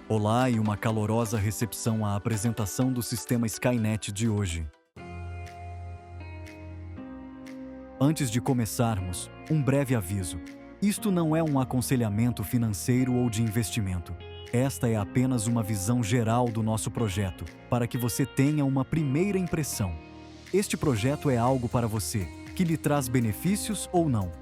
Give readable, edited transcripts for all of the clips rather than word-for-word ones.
Olá e uma calorosa recepção à apresentação do sistema Skynet de hoje. Antes de começarmos, um breve aviso. Isto não é um aconselhamento financeiro ou de investimento. Esta é apenas uma visão geral do nosso projeto, para que você tenha uma primeira impressão. Este projeto é algo para você, que lhe traz benefícios ou não.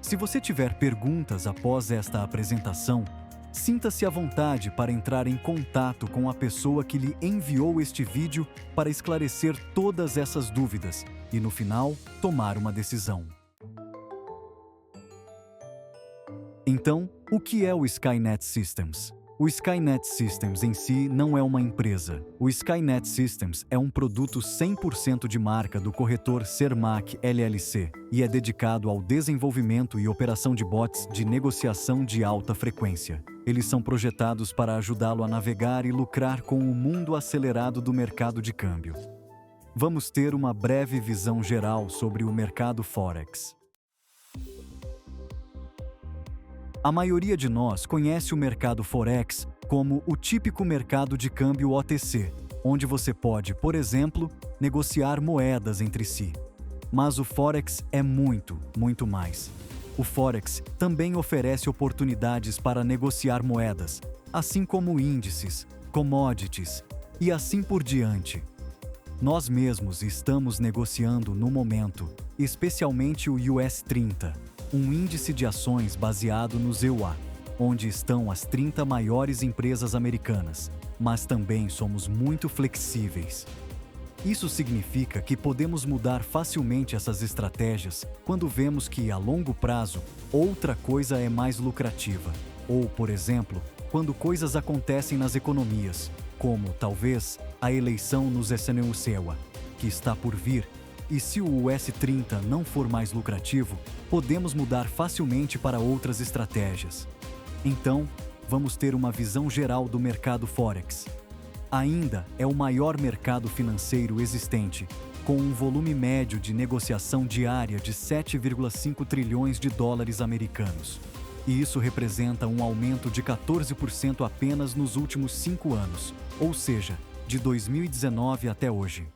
Se você tiver perguntas após esta apresentação, sinta-se à vontade para entrar em contato com a pessoa que lhe enviou este vídeo para esclarecer todas essas dúvidas e, no final, tomar uma decisão. Então, o que é o Skynet Systems? O Skynet Systems em si não é uma empresa. O Skynet Systems é um produto 100% de marca do corretor Cermaq LLC e é dedicado ao desenvolvimento e operação de bots de negociação de alta frequência. Eles são projetados para ajudá-lo a navegar e lucrar com o mundo acelerado do mercado de câmbio. Vamos ter uma breve visão geral sobre o mercado Forex. A maioria de nós conhece o mercado Forex como o típico mercado de câmbio OTC, onde você pode, por exemplo, negociar moedas entre si. Mas o Forex é muito mais. O Forex também oferece oportunidades para negociar moedas, assim como índices, commodities e assim por diante. Nós mesmos estamos negociando no momento, especialmente o US 30, um índice de ações baseado nos EUA, onde estão as 30 maiores empresas americanas, mas também somos muito flexíveis. Isso significa que podemos mudar facilmente essas estratégias quando vemos que, a longo prazo, outra coisa é mais lucrativa. Ou, por exemplo, quando coisas acontecem nas economias, como, talvez, a eleição nos SNUCEWA, que está por vir, e se o US30 não for mais lucrativo, podemos mudar facilmente para outras estratégias. Então, vamos ter uma visão geral do mercado Forex. Ainda é o maior mercado financeiro existente, com um volume médio de negociação diária de 7,5 trilhões de dólares americanos. E isso representa um aumento de 14% apenas nos últimos 5 anos, ou seja, de 2019 até hoje.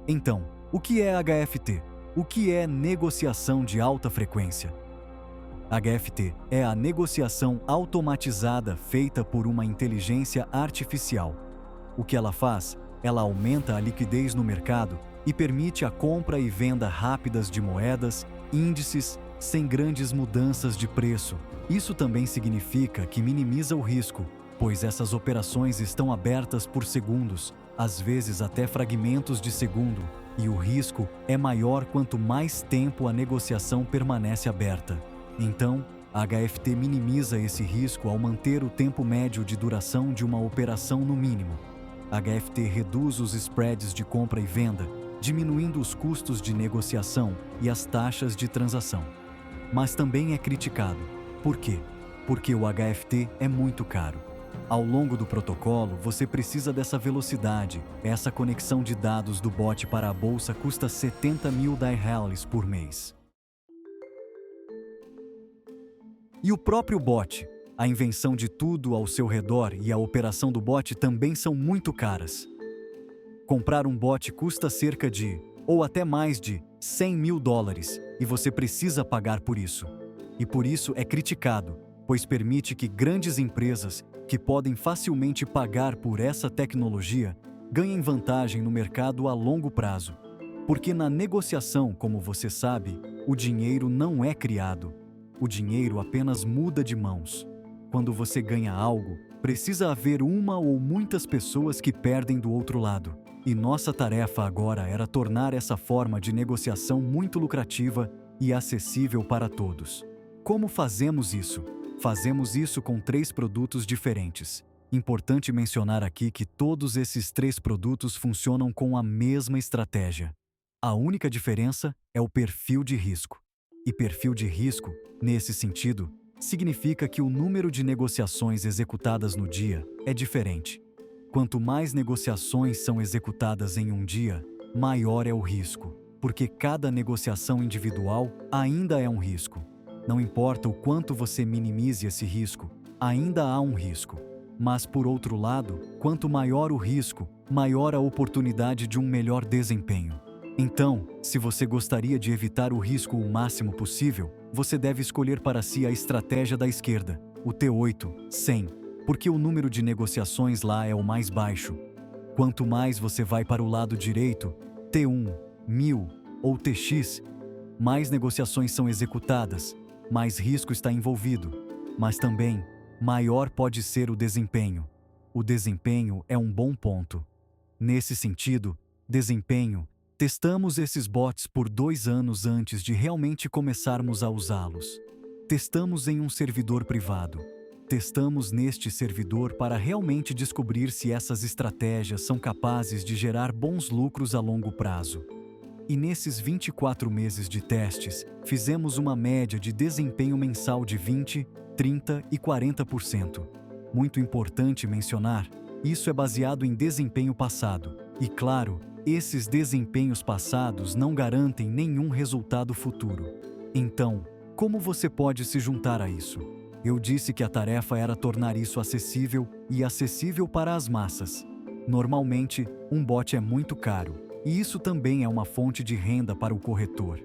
Então, o que é HFT? O que é negociação de alta frequência? HFT é a negociação automatizada feita por uma inteligência artificial. O que ela faz? Ela aumenta a liquidez no mercado e permite a compra e venda rápidas de moedas, índices, sem grandes mudanças de preço. Isso também significa que minimiza o risco, pois essas operações estão abertas por segundos, às vezes até fragmentos de segundo, e o risco é maior quanto mais tempo a negociação permanece aberta. Então, a HFT minimiza esse risco ao manter o tempo médio de duração de uma operação no mínimo. A HFT reduz os spreads de compra e venda, diminuindo os custos de negociação e as taxas de transação. Mas também é criticado. Por quê? Porque o HFT é muito caro. Ao longo do protocolo, você precisa dessa velocidade. Essa conexão de dados do bot para a bolsa custa 70 mil reais por mês. E o próprio bot, a invenção de tudo ao seu redor e a operação do bot também são muito caras. Comprar um bot custa cerca de, ou até mais de, 100 mil dólares, e você precisa pagar por isso. E por isso é criticado, pois permite que grandes empresas, que podem facilmente pagar por essa tecnologia, ganhem vantagem no mercado a longo prazo. Porque na negociação, como você sabe, o dinheiro não é criado. O dinheiro apenas muda de mãos. Quando você ganha algo, precisa haver uma ou muitas pessoas que perdem do outro lado. E nossa tarefa agora era tornar essa forma de negociação muito lucrativa e acessível para todos. Como fazemos isso? Fazemos isso com 3 produtos diferentes. Importante mencionar aqui que todos esses 3 produtos funcionam com a mesma estratégia. A única diferença é o perfil de risco. E perfil de risco, nesse sentido, significa que o número de negociações executadas no dia é diferente. Quanto mais negociações são executadas em um dia, maior é o risco, porque cada negociação individual ainda é um risco. Não importa o quanto você minimize esse risco, ainda há um risco. Mas, por outro lado, quanto maior o risco, maior a oportunidade de um melhor desempenho. Então, se você gostaria de evitar o risco o máximo possível, você deve escolher para si a estratégia da esquerda, o T8, 100, porque o número de negociações lá é o mais baixo. Quanto mais você vai para o lado direito, T1, 1000 ou TX, mais negociações são executadas, mais risco está envolvido, mas também, maior pode ser o desempenho. O desempenho é um bom ponto. Nesse sentido, desempenho, testamos esses bots por 2 anos antes de realmente começarmos a usá-los. Testamos em um servidor privado. Testamos neste servidor para realmente descobrir se essas estratégias são capazes de gerar bons lucros a longo prazo. E nesses 24 meses de testes, fizemos uma média de desempenho mensal de 20%, 30% e 40%. Muito importante mencionar, isso é baseado em desempenho passado. E claro, esses desempenhos passados não garantem nenhum resultado futuro. Então, como você pode se juntar a isso? Eu disse que a tarefa era tornar isso acessível e acessível para as massas. Normalmente, um bot é muito caro, e isso também é uma fonte de renda para o corretor.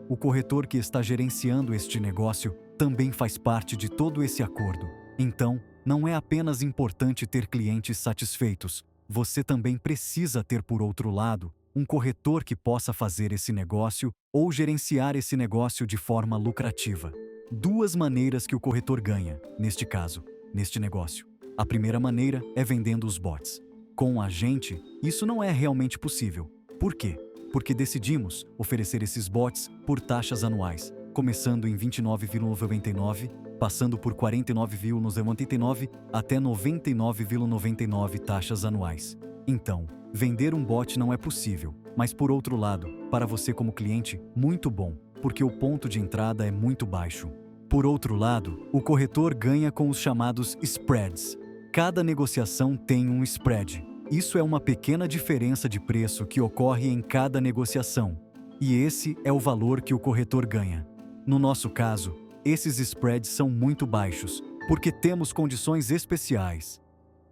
O corretor que está gerenciando este negócio também faz parte de todo esse acordo. Então, não é apenas importante ter clientes satisfeitos, você também precisa ter, por outro lado, um corretor que possa fazer esse negócio ou gerenciar esse negócio de forma lucrativa. 2 maneiras que o corretor ganha, neste caso, neste negócio. A primeira maneira é vendendo os bots. Com a gente, isso não é realmente possível. Por quê? Porque decidimos oferecer esses bots por taxas anuais, começando em R$ 29,99, passando por R$ 49,99 até R$ 99,99 taxas anuais. Então, vender um bot não é possível, mas por outro lado, para você como cliente, muito bom, porque o ponto de entrada é muito baixo. Por outro lado, o corretor ganha com os chamados spreads. Cada negociação tem um spread. Isso é uma pequena diferença de preço que ocorre em cada negociação, e esse é o valor que o corretor ganha. No nosso caso, esses spreads são muito baixos, porque temos condições especiais.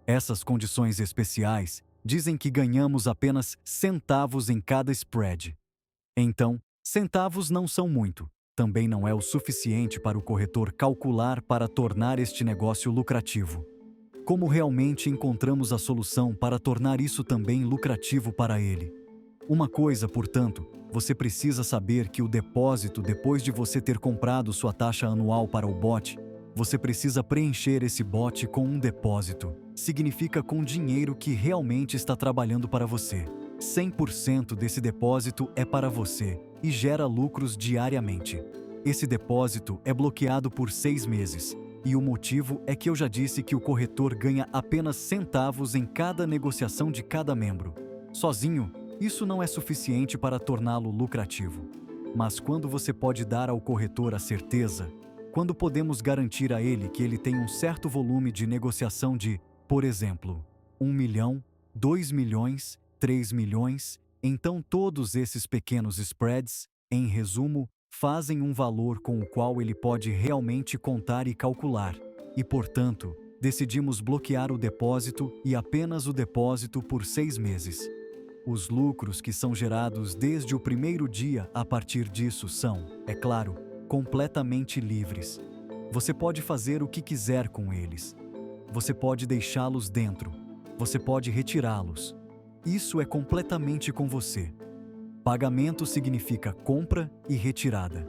Essas condições especiais dizem que ganhamos apenas centavos em cada spread. Então, centavos não são muito. Também não é o suficiente para o corretor calcular para tornar este negócio lucrativo. Como realmente encontramos a solução para tornar isso também lucrativo para ele? Uma coisa, portanto, você precisa saber que o depósito, depois de você ter comprado sua taxa anual para o bot, você precisa preencher esse bot com um depósito. Significa com dinheiro que realmente está trabalhando para você. 100% desse depósito é para você e gera lucros diariamente. Esse depósito é bloqueado por 6 meses. E o motivo é que eu já disse que o corretor ganha apenas centavos em cada negociação de cada membro. Sozinho, isso não é suficiente para torná-lo lucrativo. Mas quando você pode dar ao corretor a certeza, quando podemos garantir a ele que ele tem um certo volume de negociação de, por exemplo, 1 milhão, 2 milhões, 3 milhões, então todos esses pequenos spreads, em resumo, fazem um valor com o qual ele pode realmente contar e calcular. E, portanto, decidimos bloquear o depósito e apenas o depósito por 6 meses. Os lucros que são gerados desde o primeiro dia a partir disso são, é claro, completamente livres. Você pode fazer o que quiser com eles. Você pode deixá-los dentro. Você pode retirá-los. Isso é completamente com você. Pagamento significa compra e retirada.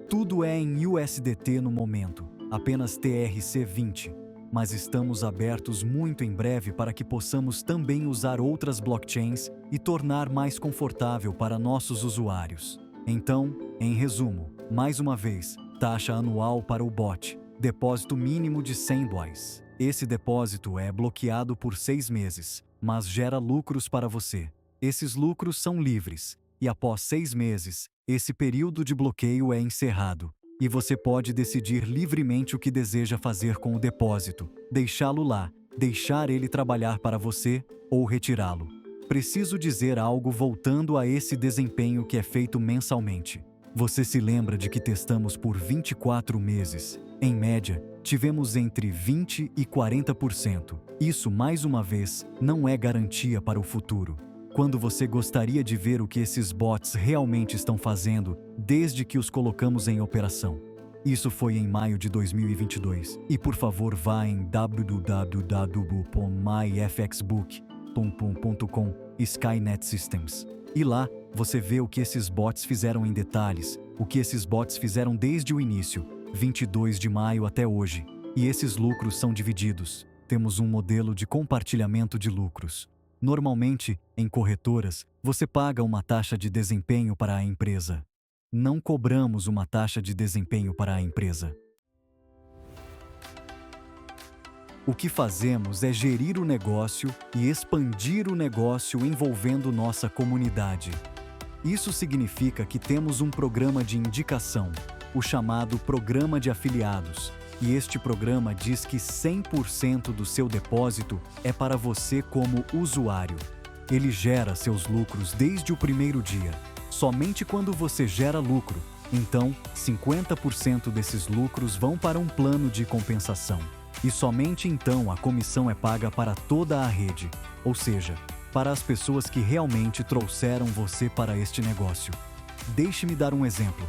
Tudo é em USDT no momento, apenas TRC20, mas estamos abertos muito em breve para que possamos também usar outras blockchains e tornar mais confortável para nossos usuários. Então, em resumo, mais uma vez, taxa anual para o bot, depósito mínimo de $100. Esse depósito é bloqueado por 6 meses, mas gera lucros para você. Esses lucros são livres. E após 6 meses, esse período de bloqueio é encerrado, e você pode decidir livremente o que deseja fazer com o depósito, deixá-lo lá, deixar ele trabalhar para você ou retirá-lo. Preciso dizer algo voltando a esse desempenho que é feito mensalmente. Você se lembra de que testamos por 24 meses? Em média, tivemos entre 20% e 40%. Isso, mais uma vez, não é garantia para o futuro. Quando você gostaria de ver o que esses bots realmente estão fazendo desde que os colocamos em operação? Isso foi em maio de 2022. E por favor, vá em www.myfxbook.com Skynet Systems. E lá, você vê o que esses bots fizeram em detalhes, o que esses bots fizeram desde o início, 22 de maio até hoje. E esses lucros são divididos. Temos um modelo de compartilhamento de lucros. Normalmente, em corretoras, você paga uma taxa de desempenho para a empresa. Não cobramos uma taxa de desempenho para a empresa. O que fazemos é gerir o negócio e expandir o negócio envolvendo nossa comunidade. Isso significa que temos um programa de indicação, o chamado Programa de Afiliados, e este programa diz que 100% do seu depósito é para você como usuário. Ele gera seus lucros desde o primeiro dia. Somente quando você gera lucro, então 50% desses lucros vão para um plano de compensação. E somente então a comissão é paga para toda a rede, ou seja, para as pessoas que realmente trouxeram você para este negócio. Deixe-me dar um exemplo.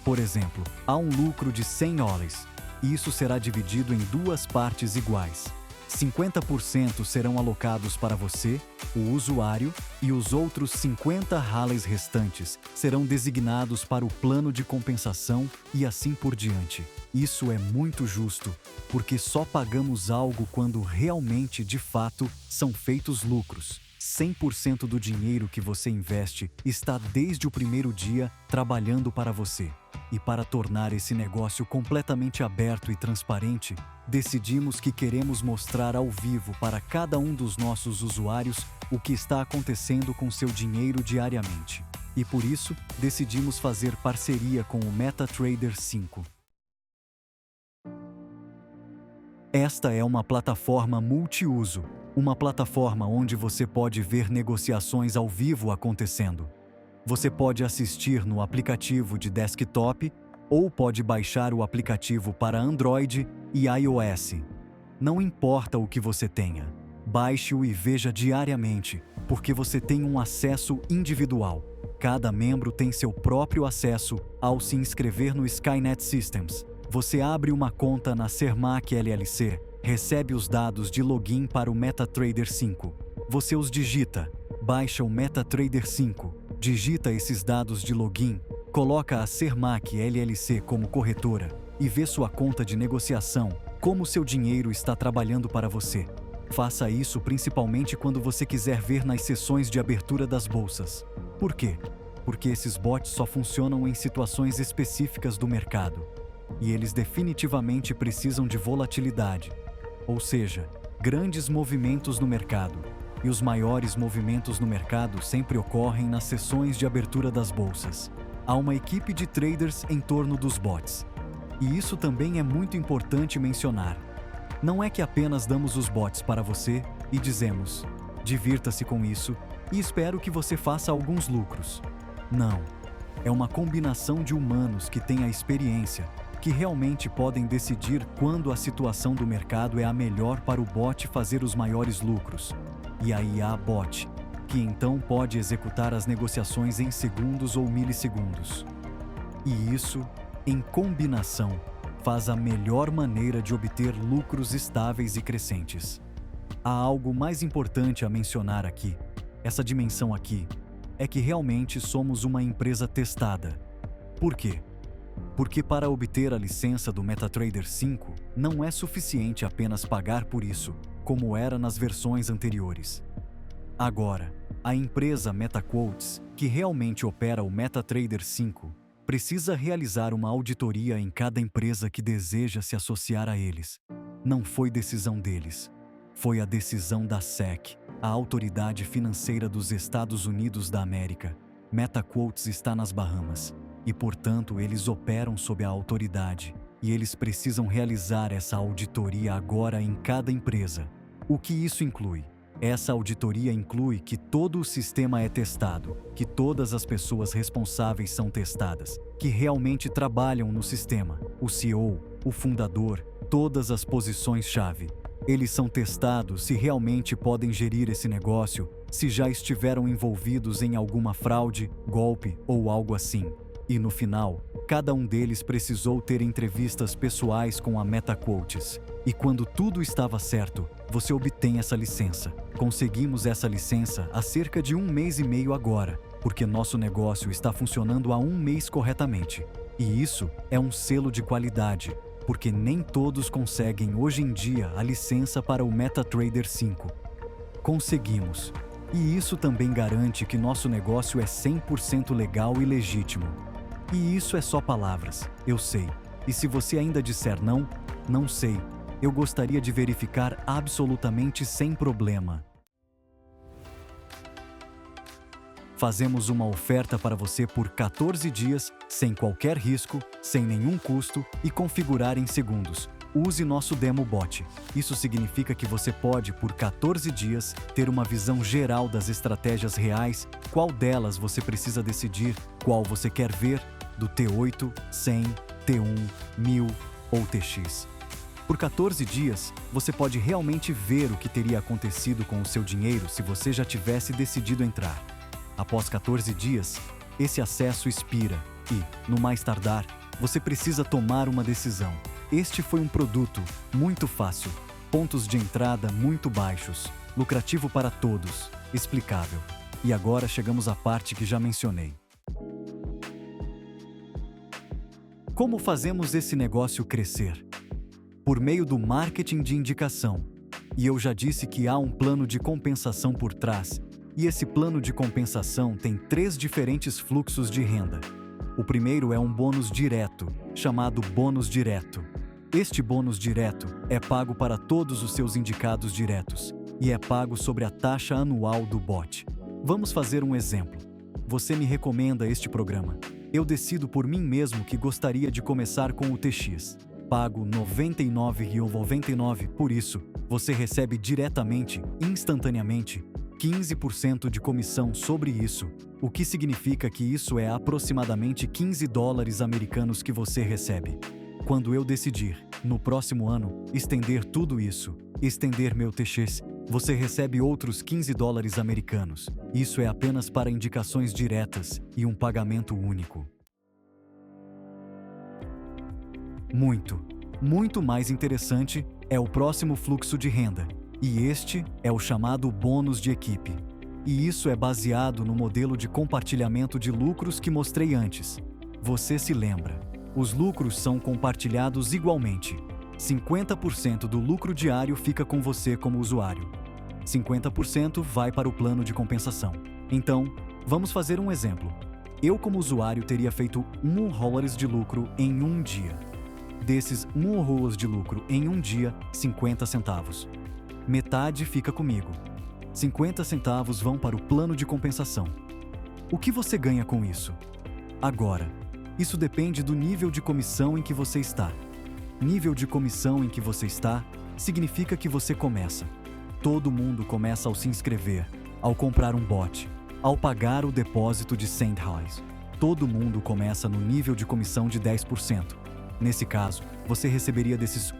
Por exemplo, há um lucro de $100 e isso será dividido em duas partes iguais. 50% serão alocados para você, o usuário, e os outros 50 rallies restantes serão designados para o plano de compensação e assim por diante. Isso é muito justo, porque só pagamos algo quando realmente, de fato, são feitos lucros. 100% do dinheiro que você investe está desde o primeiro dia trabalhando para você. E para tornar esse negócio completamente aberto e transparente, decidimos que queremos mostrar ao vivo para cada um dos nossos usuários o que está acontecendo com seu dinheiro diariamente. E por isso, decidimos fazer parceria com o MetaTrader 5. Esta é uma plataforma multiuso, uma plataforma onde você pode ver negociações ao vivo acontecendo. Você pode assistir no aplicativo de desktop ou pode baixar o aplicativo para Android e iOS. Não importa o que você tenha, baixe-o e veja diariamente, porque você tem um acesso individual. Cada membro tem seu próprio acesso ao se inscrever no Skynet Systems. Você abre uma conta na Cermaq LLC, recebe os dados de login para o MetaTrader 5. Você os digita, baixa o MetaTrader 5, digita esses dados de login, coloca a Cermaq LLC como corretora e vê sua conta de negociação, como seu dinheiro está trabalhando para você. Faça isso principalmente quando você quiser ver nas sessões de abertura das bolsas. Por quê? Porque esses bots só funcionam em situações específicas do mercado. E eles definitivamente precisam de volatilidade, ou seja, grandes movimentos no mercado. E os maiores movimentos no mercado sempre ocorrem nas sessões de abertura das bolsas. Há uma equipe de traders em torno dos bots. E isso também é muito importante mencionar. Não é que apenas damos os bots para você e dizemos, divirta-se com isso e espero que você faça alguns lucros. Não. É uma combinação de humanos que têm a experiência, que realmente podem decidir quando a situação do mercado é a melhor para o bot fazer os maiores lucros. E aí há bot, que então pode executar as negociações em segundos ou milissegundos. E isso, em combinação, faz a melhor maneira de obter lucros estáveis e crescentes. Há algo mais importante a mencionar aqui, essa dimensão aqui, é que realmente somos uma empresa testada. Por quê? Porque para obter a licença do MetaTrader 5, não é suficiente apenas pagar por isso, como era nas versões anteriores. Agora, a empresa MetaQuotes, que realmente opera o MetaTrader 5, precisa realizar uma auditoria em cada empresa que deseja se associar a eles. Não foi decisão deles. Foi a decisão da SEC, a Autoridade Financeira dos Estados Unidos da América. MetaQuotes está nas Bahamas. E, portanto, eles operam sob a autoridade, e eles precisam realizar essa auditoria agora em cada empresa. O que isso inclui? Essa auditoria inclui que todo o sistema é testado, que todas as pessoas responsáveis são testadas, que realmente trabalham no sistema, o CEO, o fundador, todas as posições-chave. Eles são testados se realmente podem gerir esse negócio, se já estiveram envolvidos em alguma fraude, golpe ou algo assim. E no final, cada um deles precisou ter entrevistas pessoais com a MetaQuotes. E quando tudo estava certo, você obtém essa licença. Conseguimos essa licença há cerca de 1 mês e meio agora, porque nosso negócio está funcionando há 1 mês corretamente. E isso é um selo de qualidade, porque nem todos conseguem hoje em dia a licença para o MetaTrader 5. Conseguimos. E isso também garante que nosso negócio é 100% legal e legítimo. E isso é só palavras, eu sei. E se você ainda disser não, não sei. Eu gostaria de verificar absolutamente sem problema. Fazemos uma oferta para você por 14 dias, sem qualquer risco, sem nenhum custo e configurar em segundos. Use nosso Demo Bot. Isso significa que você pode, por 14 dias, ter uma visão geral das estratégias reais, qual delas você precisa decidir, qual você quer ver, do T8, 100, T1, 1000 ou TX. Por 14 dias, você pode realmente ver o que teria acontecido com o seu dinheiro se você já tivesse decidido entrar. Após 14 dias, esse acesso expira e, no mais tardar, você precisa tomar uma decisão. Este foi um produto muito fácil, pontos de entrada muito baixos, lucrativo para todos, explicável. E agora chegamos à parte que já mencionei. Como fazemos esse negócio crescer? Por meio do marketing de indicação. E eu já disse que há um plano de compensação por trás, e esse plano de compensação tem 3 diferentes fluxos de renda. O primeiro é um bônus direto, chamado bônus direto. Este bônus direto é pago para todos os seus indicados diretos, e é pago sobre a taxa anual do bot. Vamos fazer um exemplo. Você me recomenda este programa. Eu decido por mim mesmo que gostaria de começar com o TX. Pago R$ 99,99, por isso, você recebe diretamente, instantaneamente, 15% de comissão sobre isso, o que significa que isso é aproximadamente $15 americanos que você recebe. Quando eu decidir, no próximo ano, estender tudo isso, estender meu TX, você recebe outros $15 americanos. Isso é apenas para indicações diretas e um pagamento único. Muito mais interessante é o próximo fluxo de renda, e este é o chamado bônus de equipe. E isso é baseado no modelo de compartilhamento de lucros que mostrei antes. Você se lembra? Os lucros são compartilhados igualmente. 50% do lucro diário fica com você como usuário. 50% vai para o plano de compensação. Então, vamos fazer um exemplo. Eu, como usuário, teria feito $1 de lucro em um dia. Desses $1 de lucro em um dia, 50 centavos. Metade fica comigo. 50 centavos vão para o plano de compensação. O que você ganha com isso? Agora, isso depende do nível de comissão em que você está. Nível de comissão em que você está significa que você começa. Todo mundo começa ao se inscrever, ao comprar um bot, ao pagar o depósito de $100. Todo mundo começa no nível de comissão de 10%. Nesse caso, você receberia desses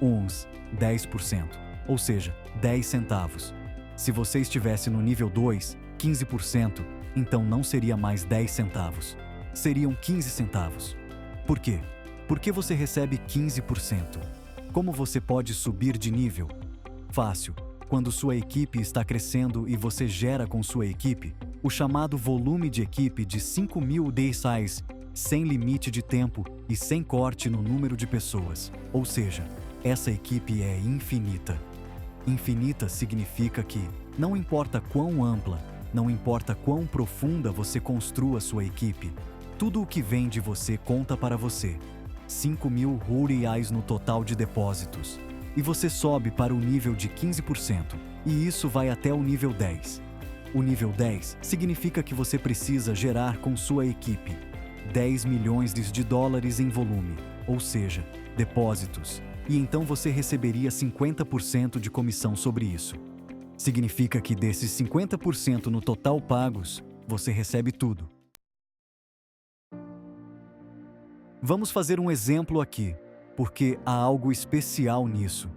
10%, ou seja, 10 centavos. Se você estivesse no nível 2, 15%, então não seria mais 10 centavos. Seriam 15 centavos. Por quê? Porque você recebe 15%. Como você pode subir de nível? Fácil. Quando sua equipe está crescendo e você gera com sua equipe, o chamado volume de equipe de 5.000 DSIs, sem limite de tempo e sem corte no número de pessoas. Ou seja, essa equipe é infinita. Infinita significa que, não importa quão ampla, não importa quão profunda você construa sua equipe, tudo o que vem de você conta para você. 5.000 reais no total de depósitos. E você sobe para o nível de 15%, e isso vai até o nível 10. O nível 10 significa que você precisa gerar com sua equipe 10 milhões de dólares em volume, ou seja, depósitos, e então você receberia 50% de comissão sobre isso. Significa que desses 50% no total pagos, você recebe tudo. Vamos fazer um exemplo aqui, porque há algo especial nisso.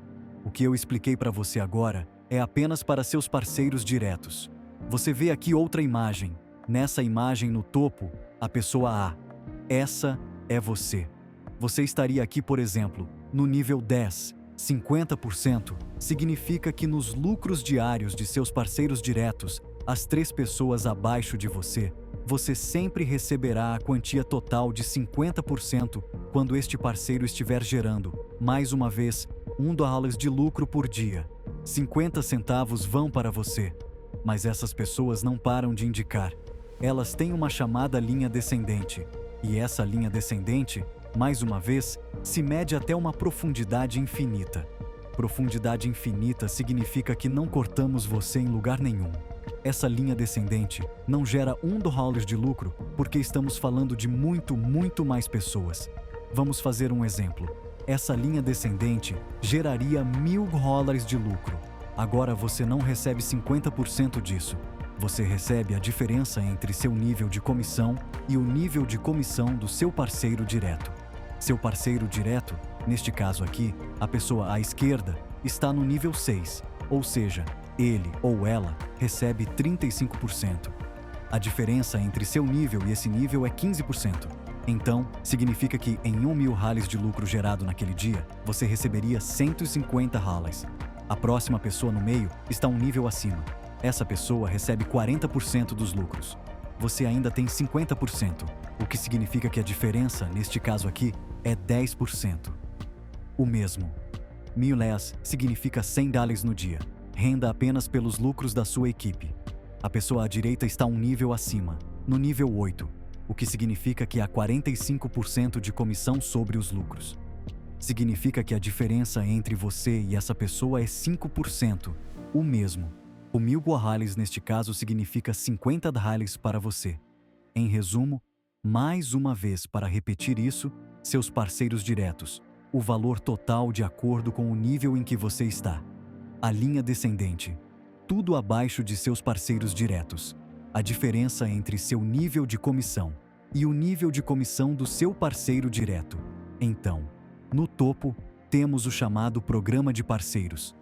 O que eu expliquei para você agora é apenas para seus parceiros diretos. Você vê aqui outra imagem. Nessa imagem no topo, a pessoa A. Essa é você. Você estaria aqui, por exemplo, no nível 10. 50% significa que nos lucros diários de seus parceiros diretos, as 3 pessoas abaixo de você, você sempre receberá a quantia total de 50% quando este parceiro estiver gerando, mais uma vez, $1 de lucro por dia. 50 centavos vão para você. Mas essas pessoas não param de indicar. Elas têm uma chamada linha descendente. E essa linha descendente, mais uma vez, se mede até uma profundidade infinita. Profundidade infinita significa que não cortamos você em lugar nenhum. Essa linha descendente não gera $1 de lucro porque estamos falando de muito mais pessoas. Vamos fazer um exemplo. Essa linha descendente geraria $1.000 de lucro. Agora você não recebe 50% disso. Você recebe a diferença entre seu nível de comissão e o nível de comissão do seu parceiro direto. Seu parceiro direto, neste caso aqui, a pessoa à esquerda, está no nível 6, ou seja, ele ou ela recebe 35%. A diferença entre seu nível e esse nível é 15%. Então, significa que em $1.000 de lucro gerado naquele dia, você receberia $150. A próxima pessoa no meio está um nível acima. Essa pessoa recebe 40% dos lucros. Você ainda tem 50%, o que significa que a diferença, neste caso aqui, é 10%. O mesmo. $1.000 significa $100 no dia. Renda apenas pelos lucros da sua equipe. A pessoa à direita está um nível acima, no nível 8, o que significa que há 45% de comissão sobre os lucros. Significa que a diferença entre você e essa pessoa é 5%, o mesmo. O $1.000 neste caso significa $50 para você. Em resumo, mais uma vez para repetir isso, seus parceiros diretos, o valor total de acordo com o nível em que você está. A linha descendente, tudo abaixo de seus parceiros diretos. A diferença entre seu nível de comissão e o nível de comissão do seu parceiro direto. Então, no topo, temos o chamado programa de parceiros.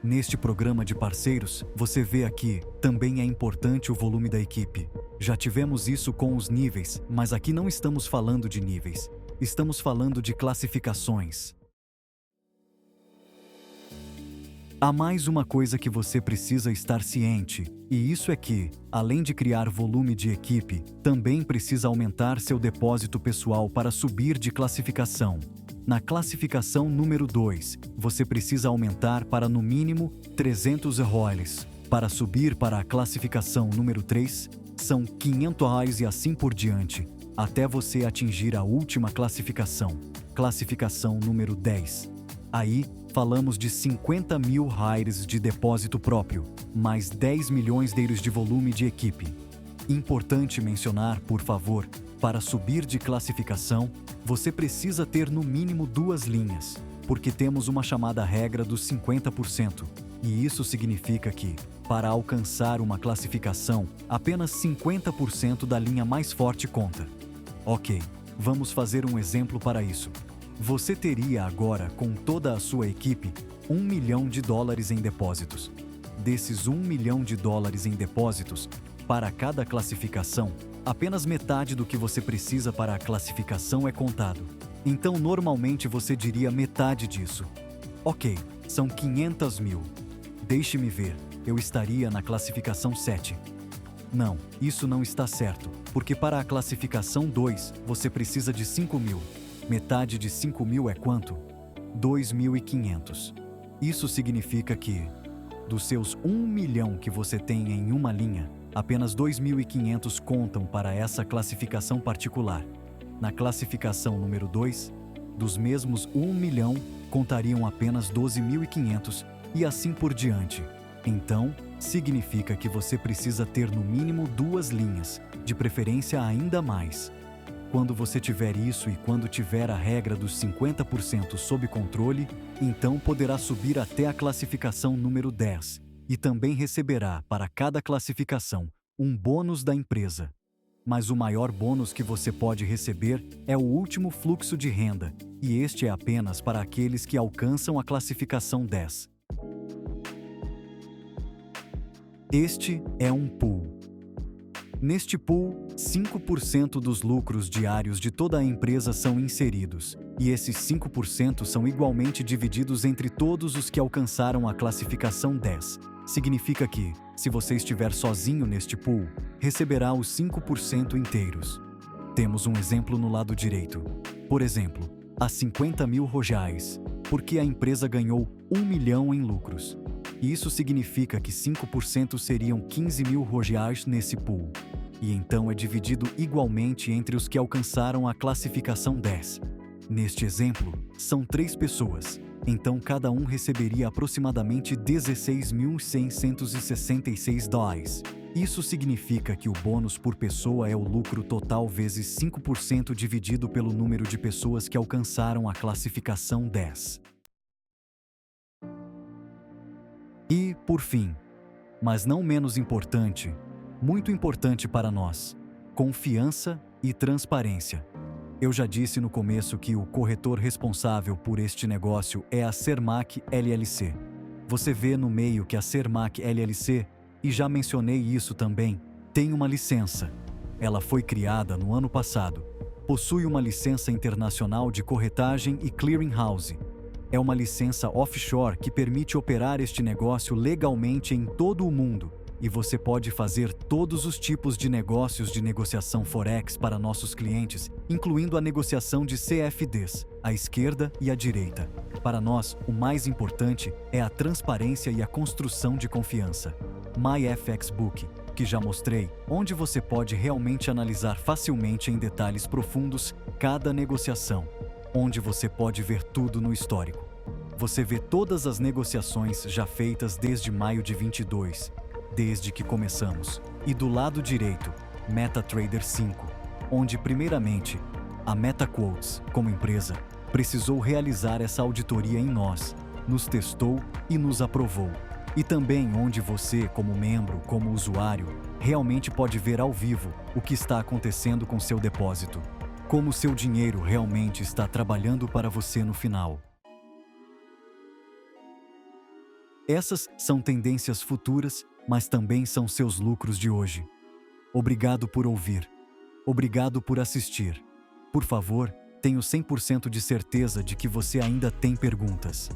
Neste programa de parceiros, você vê aqui, também é importante o volume da equipe. Já tivemos isso com os níveis, mas aqui não estamos falando de níveis. Estamos falando de classificações. Há mais uma coisa que você precisa estar ciente, e isso é que, além de criar volume de equipe, também precisa aumentar seu depósito pessoal para subir de classificação. Na classificação número 2, você precisa aumentar para no mínimo $300. Para subir para a classificação número 3, são $500 e assim por diante, até você atingir a última classificação, classificação número 10. Aí, falamos de $50.000 de depósito próprio, mais 10 milhões de volume de equipe. Importante mencionar, por favor, para subir de classificação, você precisa ter no mínimo 2 linhas, porque temos uma chamada regra dos 50%, e isso significa que, para alcançar uma classificação, apenas 50% da linha mais forte conta. Ok, vamos fazer um exemplo para isso. Você teria agora, com toda a sua equipe, $1 milhão em depósitos. Desses $1 milhão em depósitos, para cada classificação, apenas metade do que você precisa para a classificação é contado. Então, normalmente você diria metade disso. Ok, são 500 mil. Deixe-me ver, eu estaria na classificação 7. Não, isso não está certo, porque para a classificação 2, você precisa de 5 mil. Metade de 5 mil é quanto? 2.500. Isso significa que, dos seus 1 milhão que você tem em uma linha, apenas 2.500 contam para essa classificação particular. Na classificação número 2, dos mesmos 1 milhão, contariam apenas 12.500 e assim por diante. Então, significa que você precisa ter no mínimo 2 linhas, de preferência ainda mais. Quando você tiver isso e quando tiver a regra dos 50% sob controle, então poderá subir até a classificação número 10. e também receberá, para cada classificação, um bônus da empresa. Mas o maior bônus que você pode receber é o último fluxo de renda, e este é apenas para aqueles que alcançam a classificação 10. Este é um pool. Neste pool, 5% dos lucros diários de toda a empresa são inseridos, e esses 5% são igualmente divididos entre todos os que alcançaram a classificação 10. Significa que, se você estiver sozinho neste pool, receberá os 5% inteiros. Temos um exemplo no lado direito. Por exemplo, há 50 mil reais, porque a empresa ganhou 1 milhão em lucros. E isso significa que 5% seriam 15 mil reais nesse pool. E então é dividido igualmente entre os que alcançaram a classificação 10. Neste exemplo, são 3 pessoas, então cada um receberia aproximadamente $16.666. Isso significa que o bônus por pessoa é o lucro total vezes 5% dividido pelo número de pessoas que alcançaram a classificação 10. E, por fim, mas não menos importante, muito importante para nós, confiança e transparência. Eu já disse no começo que o corretor responsável por este negócio é a Cermaq LLC. Você vê no meio que a Cermaq LLC, e já mencionei isso também, tem uma licença. Ela foi criada no ano passado. Possui uma licença internacional de corretagem e clearing house. É uma licença offshore que permite operar este negócio legalmente em todo o mundo, e você pode fazer todos os tipos de negócios de negociação Forex para nossos clientes, incluindo a negociação de CFDs, à esquerda e à direita. Para nós, o mais importante é a transparência e a construção de confiança. MyFXBook, que já mostrei, onde você pode realmente analisar facilmente em detalhes profundos cada negociação, onde você pode ver tudo no histórico. Você vê todas as negociações já feitas desde maio de 22, desde que começamos. E do lado direito, MetaTrader 5, onde primeiramente, a MetaQuotes, como empresa, precisou realizar essa auditoria em nós, nos testou e nos aprovou. E também onde você, como membro, como usuário, realmente pode ver ao vivo o que está acontecendo com seu depósito. Como seu dinheiro realmente está trabalhando para você no final. Essas são tendências futuras, mas também são seus lucros de hoje. Obrigado por ouvir. Obrigado por assistir. Por favor, tenho 100% de certeza de que você ainda tem perguntas.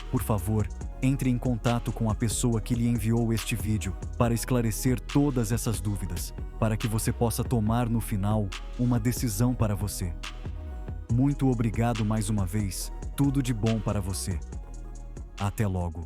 Por favor, entre em contato com a pessoa que lhe enviou este vídeo para esclarecer todas essas dúvidas, para que você possa tomar no final uma decisão para você. Muito obrigado mais uma vez, tudo de bom para você. Até logo.